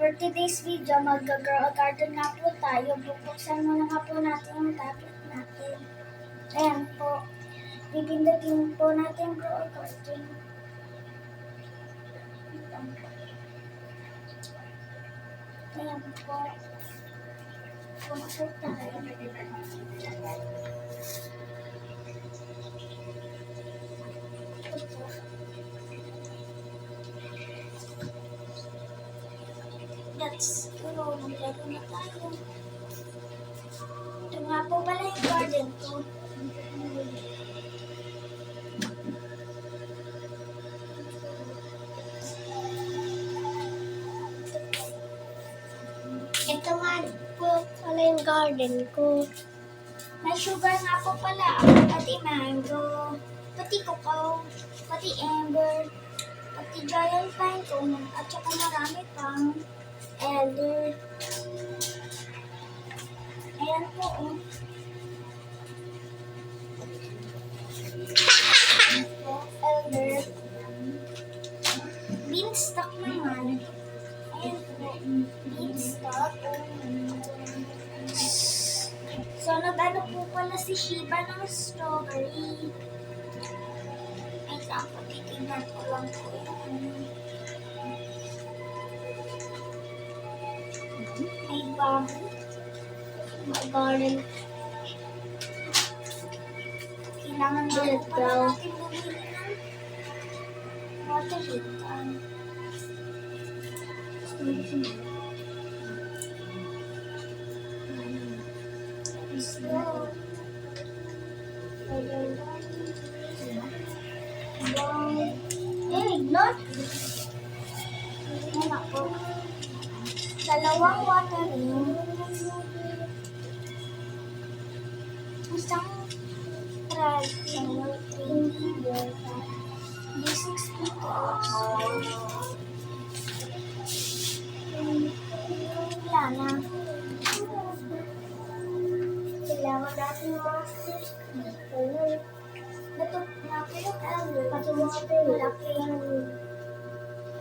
For today's video, mag-grow garden nga po tayo. Bubuksan muna nga po natin yung tablet natin. Ayan po. Pipindutin po natin grow garden. Ayan po. Kung po tayo. Let's go. Maglaro na tayo. Ito nga po pala yung garden ko. Ito nga po pala yung garden ko. May sugar nga po pala. Pati mango. Pati cocoa. Pati amber. Pati giant pine cone. At saka marami pang elder. Ayan po. Elder. Beanstalk naman. Ayan po. Beanstalk. So, nag-ano po pala si Shiba ng strawberry. Ay, saan po titignan ko lang po yung ay, bago. Mag-garden. Kailangan na po pala natin bumili ng water heater. Let's go. Ignore. Ayan ako. Dalawang watering. Isang basic speakers. Wala na. Kailangan natin yung mga speakers. Ito na po yung elder. Pati malaki yung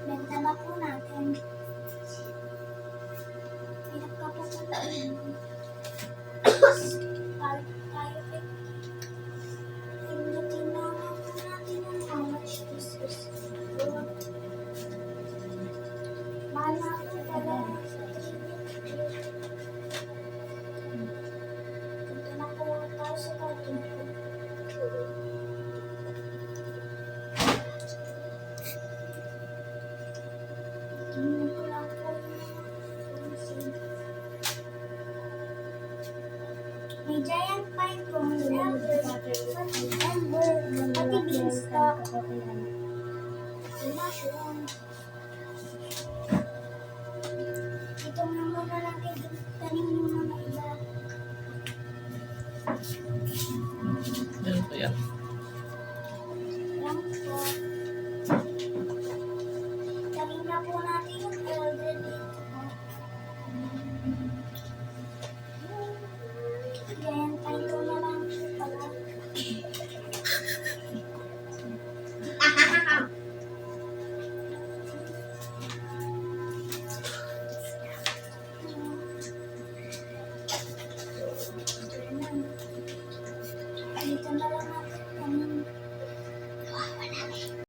benta na po natin. Pinagkapupuntaan. Tayo pindutin na po natin yung how much this is. Mahal na po pala. Punta na po tayo sa garden ko. Tingnan ko lang po. May giant pine cone, elder, pati beanstalk, pati mushroom.